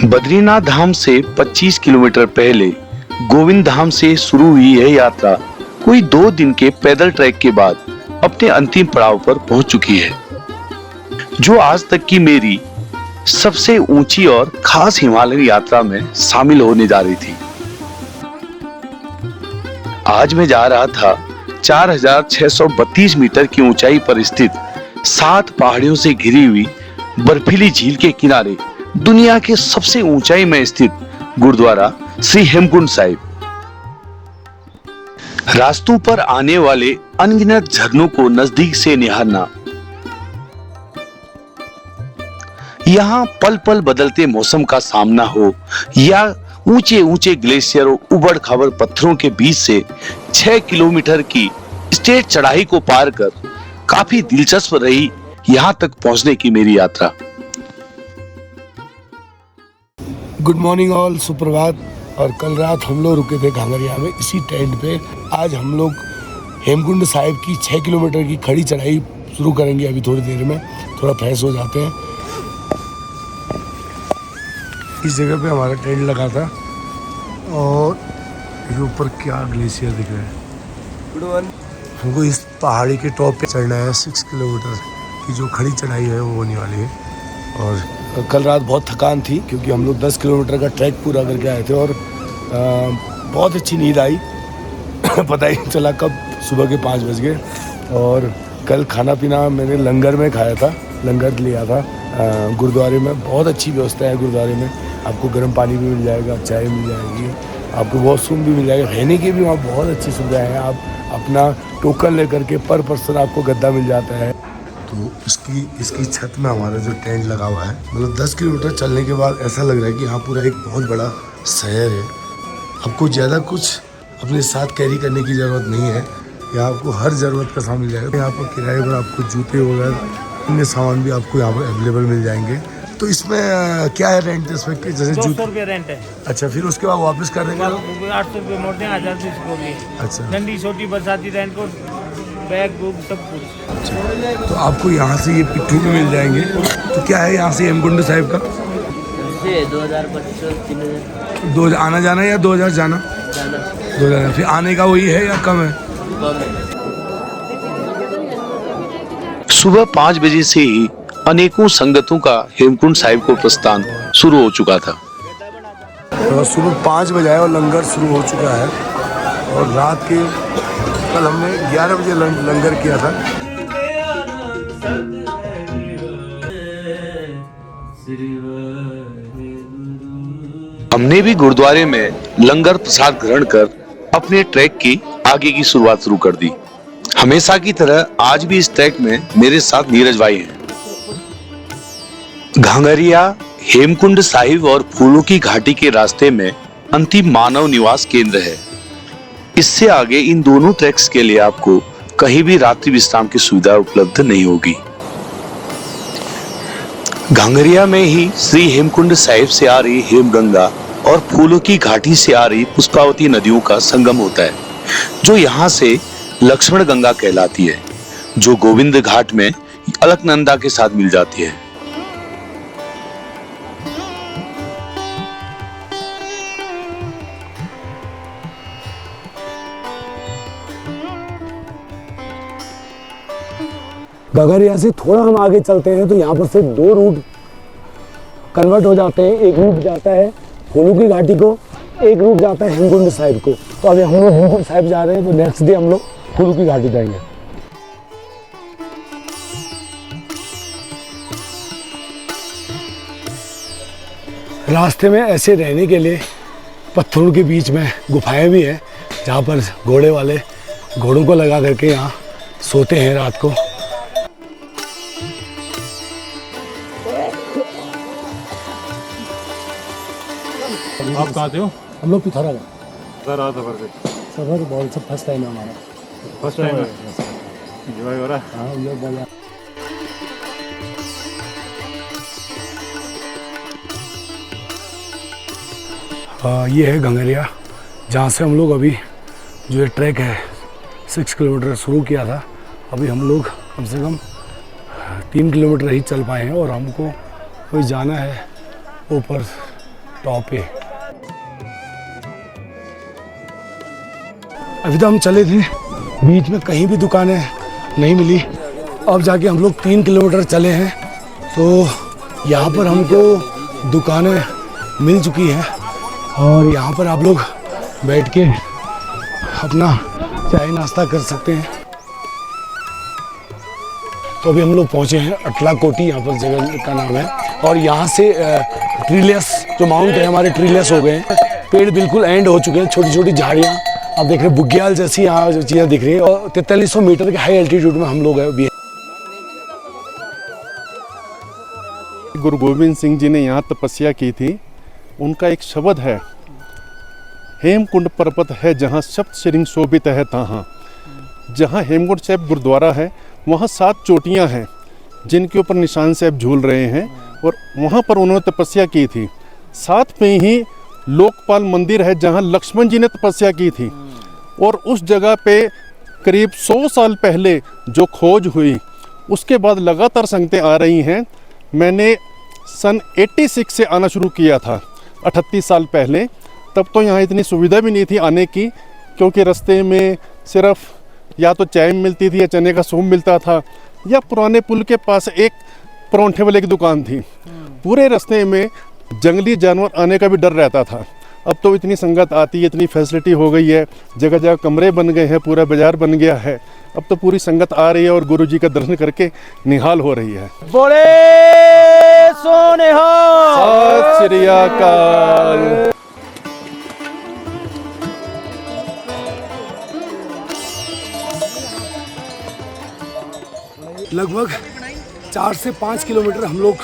बद्रीनाथ धाम से 25 किलोमीटर पहले गोविंद धाम से शुरू हुई यह यात्रा कोई 2 दिन के पैदल ट्रैक के बाद अपने अंतिम पड़ाव पर पहुंच चुकी है, जो आज तक की मेरी सबसे ऊंची और खास हिमालय यात्रा में शामिल होने जा रही थी। आज मैं जा रहा था 4632 मीटर की ऊंचाई पर स्थित 7 पहाड़ियों से घिरी हुई बर्फीली झील के किनारे दुनिया के सबसे ऊंचाई में स्थित गुरुद्वारा श्री हेमकुंड साहिब। रास्तों पर आने वाले अनगिनत झरनों को नजदीक से निहारना, यहाँ पल पल बदलते मौसम का सामना हो या ऊंचे ऊंचे ग्लेशियर और उबड़ खाबड़ पत्थरों के बीच से 6 किलोमीटर की स्टेट चढ़ाई को पार कर काफी दिलचस्प रही यहाँ तक पहुंचने की मेरी यात्रा। गुड मॉर्निंग ऑल, सुप्रभात। और कल रात हम लोग रुके थे घांगरिया में इसी टेंट पे। आज हम लोग हेमकुंड साहिब की 6 किलोमीटर की खड़ी चढ़ाई शुरू करेंगे। अभी थोड़ी देर में थोड़ा फ्रेश हो जाते हैं। इस जगह पे हमारा टेंट लगा था और ये ऊपर क्या ग्लेशियर दिख रहा है। हमको इस पहाड़ी के टॉप पे चढ़ना है। 6 किलोमीटर की जो खड़ी चढ़ाई है वो होने वाली है। और कल रात बहुत थकान थी क्योंकि हम लोग 10 किलोमीटर का ट्रैक पूरा करके आए थे और बहुत अच्छी नींद आई। पता ही नहीं चला कब सुबह के 5 बज गए। और कल खाना पीना मैंने लंगर में खाया था, लंगर लिया था गुरुद्वारे में। बहुत अच्छी व्यवस्था है गुरुद्वारे में। आपको गर्म पानी भी मिल जाएगा, चाय मिल जाएगी, आपको वॉशरूम भी मिल जाएगा, रहने की भी वहाँ बहुत अच्छी सुविधाएं हैं। आप अपना टोकन लेकर के पर पर्सन आपको गद्दा मिल जाता है। तो इसकी छत में हमारा जो टेंट लगा हुआ है, मतलब 10 किलोमीटर चलने के बाद ऐसा लग रहा है कि यहाँ पूरा एक बहुत बड़ा शहर है। आपको ज़्यादा कुछ अपने साथ कैरी करने की ज़रूरत नहीं है। यहाँ आपको हर ज़रूरत का सामान मिल जाएगा। यहाँ पर किराए पर आपको जूते वगैरह अन्य सामान भी आपको यहाँ पर अवेलेबल मिल जाएंगे। तो इसमें क्या है रेंट? इसमें जैसे 200 रुपये रेंट है। अच्छा, फिर उसके बाद वापस कर देंगे 800 रुपये मोड़ते हैं, 1000 को भी। अच्छा, ठंडी छोटी बरसाती रेंट को बैग बुक सब कुछ। अच्छा, तो आपको यहाँ से ये पिट्ठू भी मिल जाएंगे। तो क्या है यहाँ से हेमकुंड साहिब का? 2025 2 आना जाना या 2000 जाना? 2000। फिर आने का वही है या कम है? सुबह 5 बजे से ही अनेकों संगतों का हेमकुंड साहिब को प्रस्थान शुरू हो चुका था। तो सुबह 5 बजे आया और लंगर शुरू हो चुका है। और रात के कल हमने 11 बजे लंगर किया था। हमने भी गुरुद्वारे में लंगर प्रसाद ग्रहण कर अपने ट्रैक की आगे की शुरुआत शुरू कर दी। हमेशा की तरह आज भी इस ट्रैक में मेरे साथ नीरज भाई हैं। घांगरिया, हेमकुंड साहिब और फूलों की घाटी के रास्ते में अंतिम मानव निवास केंद्र है। इससे आगे इन दोनों ट्रैक्स के लिए आपको कहीं भी रात्रि विश्राम की सुविधा उपलब्ध नहीं होगी। घांगरिया में ही श्री हेमकुंड साहिब से आ रही हेमगंगा और फूलों की घाटी से आ रही पुष्पावती नदियों का संगम होता है, जो यहाँ से लक्ष्मण गंगा कहलाती है, जो गोविंद घाट में अलकनंदा के साथ मिल जाती है। घांगरिया से थोड़ा हम आगे चलते हैं तो यहाँ पर से 2 रूट कन्वर्ट हो जाते हैं। एक रूट जाता है फूलों की घाटी को, एक रूट जाता है हेमकुंड साहिब को। तो अभी हम लोग हेमकुंड साहिब जा रहे हैं, तो नेक्स्ट डे हम लोग फूलों की घाटी जाएंगे। रास्ते में ऐसे रहने के लिए पत्थरों के बीच में गुफाएं भी हैं, जहाँ पर घोड़े वाले घोड़ों को लगा करके यहाँ सोते हैं रात को। आप कहाँ से हो? हम लोग पिथौरागढ़। सर आ सफर से। सफर बहुत सब फर्स्ट टाइम है हमारा। फर्स्ट टाइम है, एंजॉय हो रहा है? हाँ, ये बढ़िया। ये है घांगरिया, जहाँ से हम लोग अभी जो ये ट्रैक है 6 किलोमीटर शुरू किया था। अभी हम लोग कम से कम 3 किलोमीटर ही चल पाए हैं और हमको कोई जाना है ऊपर टॉप पे। अभी तो हम चले थे, बीच में कहीं भी दुकानें नहीं मिली। अब जाके हम लोग 3 किलोमीटर चले हैं तो यहाँ पर हमको दुकानें मिल चुकी हैं और यहाँ पर आप लोग बैठ के अपना चाय नाश्ता कर सकते हैं। तो अभी हम लोग पहुँचे हैं अटलाकोटी, यहाँ पर जगह का नाम है। और यहाँ से ट्रीलेस जो माउंट है हमारे ट्रीलेस हो गए हैं, पेड़ बिल्कुल एंड हो चुके हैं, छोटी छोटी झाड़ियाँ आप देख रहे हैं, बुग्याल जैसी यहाँ जो चीज़ें दिख रही है। और 4300 मीटर के हाई एल्टीट्यूड में हम लोग अभी। गुरु गोविंद सिंह जी ने यहाँ तपस्या की थी। उनका एक शब्द है, हेमकुंड पर्वत है जहाँ सप्त श्रृंग शोभित है तहाँ। जहाँ हेमकुंड साहिब गुरुद्वारा है वहाँ 7 चोटियाँ हैं जिनके ऊपर निशान साहब झूल रहे हैं और वहाँ पर उन्होंने तपस्या की थी। साथ में ही लोकपाल मंदिर है जहाँ लक्ष्मण जी ने तपस्या की थी और उस जगह पे करीब 100 साल पहले जो खोज हुई उसके बाद लगातार संगतें आ रही हैं। मैंने सन 86 से आना शुरू किया था, 38 साल पहले। तब तो यहाँ इतनी सुविधा भी नहीं थी आने की, क्योंकि रास्ते में सिर्फ या तो चाय मिलती थी या चने का सूप मिलता था, या पुराने पुल के पास एक परोंठे वाले की दुकान थी। पूरे रास्ते में जंगली जानवर आने का भी डर रहता था। अब तो इतनी संगत आती है, इतनी फैसिलिटी हो गई है, जगह जगह कमरे बन गए हैं, पूरा बाजार बन गया है। अब तो पूरी संगत आ रही है और गुरु जी का दर्शन करके निहाल हो रही है। बोले सोने सत श्री अकाल। लगभग 4 से 5 किलोमीटर हम लोग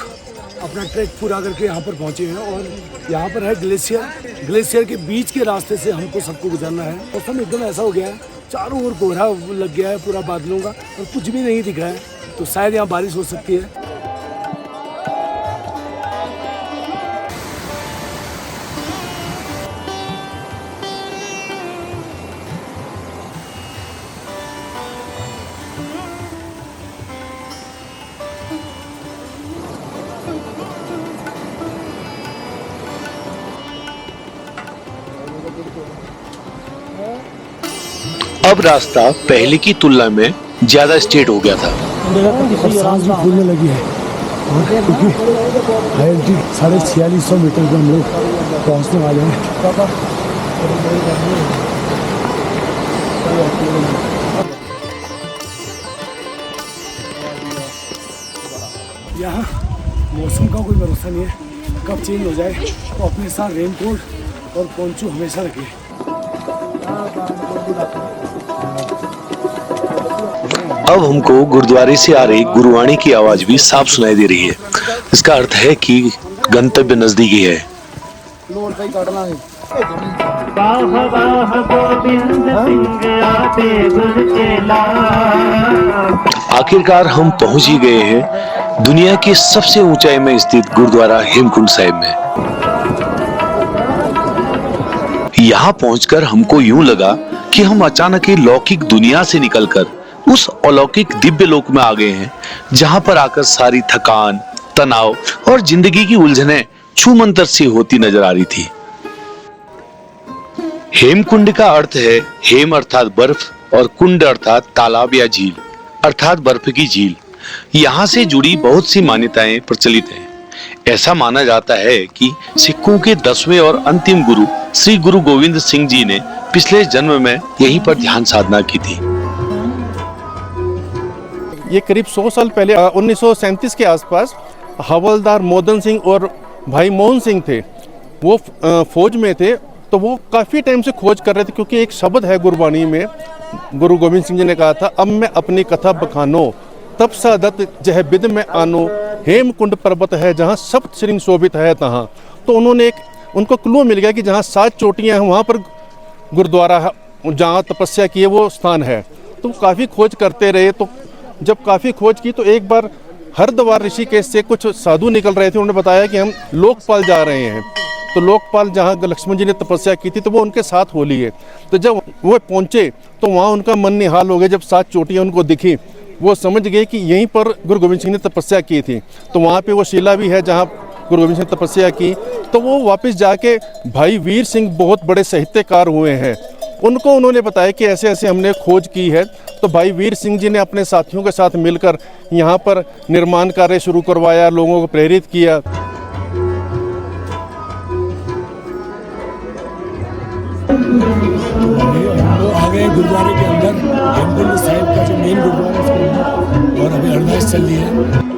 अपना ट्रैक पूरा करके यहाँ पर पहुँचे हैं और यहाँ पर है ग्लेशियर के बीच के रास्ते से हमको सबको गुजरना है। मौसम एकदम ऐसा हो गया है, चारों ओर कोहरा लग गया है पूरा बादलों का और कुछ भी नहीं दिख रहा है, तो शायद यहाँ बारिश हो सकती है। अब रास्ता पहले की तुलना में ज्यादा स्ट्रेट हो गया था। और सांस भी फूलने लगी है और क्योंकि हाई एल्टीट्यूड 4650 मीटर पे हम लोग पहुँचने वाले हैं। यहाँ मौसम का कोई भरोसा नहीं है, कब चेंज हो जाए, तो अपने साथ रेनकोट और पोंचू हमेशा रखें। अब हमको गुरुद्वारे से आ रही गुरुवाणी की आवाज भी साफ सुनाई दे रही है। इसका अर्थ है कि गंतव्य नजदीकी है। आखिरकार हम पहुंच ही गए हैं दुनिया की सबसे ऊंचाई में स्थित गुरुद्वारा हेमकुंड साहिब में। यहाँ पहुंचकर हमको यूं लगा कि हम अचानक ही लौकिक दुनिया से निकलकर उस अलौकिक दिव्य लोक में आ गए हैं, जहां पर आकर सारी थकान, तनाव और जिंदगी की उलझनें छूमंतर सी होती नजर आ रही थी। हेमकुंड का अर्थ है हेम अर्थात बर्फ और कुंड अर्थात तालाब या झील अर्थात बर्फ की झील। यहाँ से जुड़ी बहुत सी मान्यताएं प्रचलित हैं। ऐसा माना जाता है कि सिखों के 10वें और अंतिम गुरु श्री गुरु गोविंद सिंह जी ने पिछले जन्म में यहीं पर ध्यान साधना की थी। ये करीब 100 साल पहले 1937 के आसपास हवलदार मोदन सिंह और भाई मोहन सिंह थे, वो फौज में थे। तो वो काफ़ी टाइम से खोज कर रहे थे, क्योंकि एक शब्द है गुरबाणी में, गुरु गोविंद सिंह जी ने कहा था, अब मैं अपनी कथा बखानो तब सादत जह बिद में आनो, हेमकुंड पर्वत है जहाँ सप्त श्रृंग शोभित है तहाँ। तो उनको क्लू मिल गया कि जहाँ 7 चोटियाँ हैं वहाँ पर गुरुद्वारा है, जहाँ तपस्या की है वो स्थान है। तो काफ़ी खोज करते रहे। तो जब काफ़ी खोज की तो एक बार हरिद्वार ऋषिकेश से कुछ साधु निकल रहे थे, उन्होंने बताया कि हम लोकपाल जा रहे हैं। तो लोकपाल जहाँ लक्ष्मण जी ने तपस्या की थी तो वो उनके साथ हो लिए। तो जब वो पहुँचे तो वहाँ उनका मन निहाल हो गया। जब 7 चोटियाँ उनको दिखी, वो समझ गए कि यहीं पर गुरु गोविंद सिंह ने तपस्या की थी। तो वहाँ पे वो शिला भी है जहाँ गुरु गोविंद सिंह तपस्या की, तो वो वापस जाके भाई वीर सिंह बहुत बड़े साहित्यकार हुए हैं, उनको उन्होंने बताया कि ऐसे ऐसे हमने खोज की है। तो भाई वीर सिंह जी ने अपने साथियों के साथ मिलकर यहाँ पर निर्माण कार्य शुरू करवाया, लोगों को प्रेरित किया। हम लोग आ गए गुरुद्वारे के अंदर, हेमकुंड साहिब का जो मेन गुरुद्वारा है उसके अंदर, और अभी अरदास चल रही है।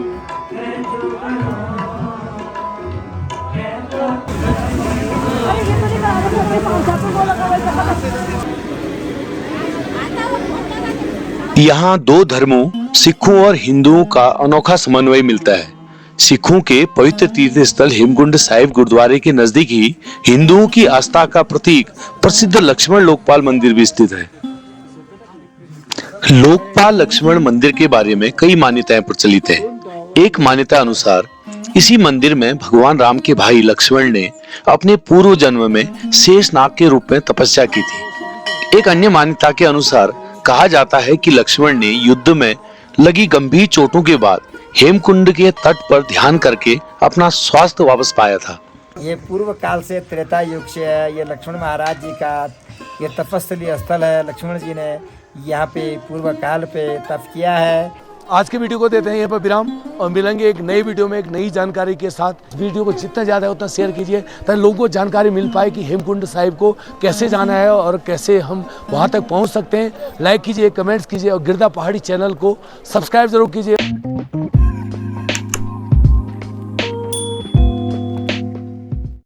यहाँ दो धर्मों सिखों और हिंदुओं का अनोखा समन्वय मिलता है। सिखों के पवित्र तीर्थ स्थल हेमकुंड साहिब गुरुद्वारे के नजदीक ही हिंदुओं की आस्था का प्रतीक प्रसिद्ध लक्ष्मण लोकपाल मंदिर भी स्थित है। लोकपाल लक्ष्मण मंदिर के बारे में कई मान्यताएं प्रचलित हैं। एक मान्यता अनुसार इसी मंदिर में भगवान राम के भाई लक्ष्मण ने अपने पूर्व जन्म में शेषनाग के रूप में तपस्या की थी। एक अन्य मान्यता के अनुसार कहा जाता है कि लक्ष्मण ने युद्ध में लगी गंभीर चोटों के बाद हेमकुंड के तट पर ध्यान करके अपना स्वास्थ्य वापस पाया था। ये पूर्व काल से त्रेता युग से है। ये लक्ष्मण महाराज जी का ये तपस्थली स्थल है। लक्ष्मण जी ने यहाँ पे पूर्व काल पे तप किया है। आज के वीडियो को देते हैं यहाँ पर विराम और मिलेंगे एक नई वीडियो में एक नई जानकारी के साथ। वीडियो को जितना ज़्यादा है उतना शेयर कीजिए ताकि लोगों को जानकारी मिल पाए कि हेमकुंड साहिब को कैसे जाना है और कैसे हम वहाँ तक पहुँच सकते हैं। लाइक कीजिए, कमेंट्स कीजिए और गिरदा पहाड़ी चैनल को सब्सक्राइब जरूर कीजिए।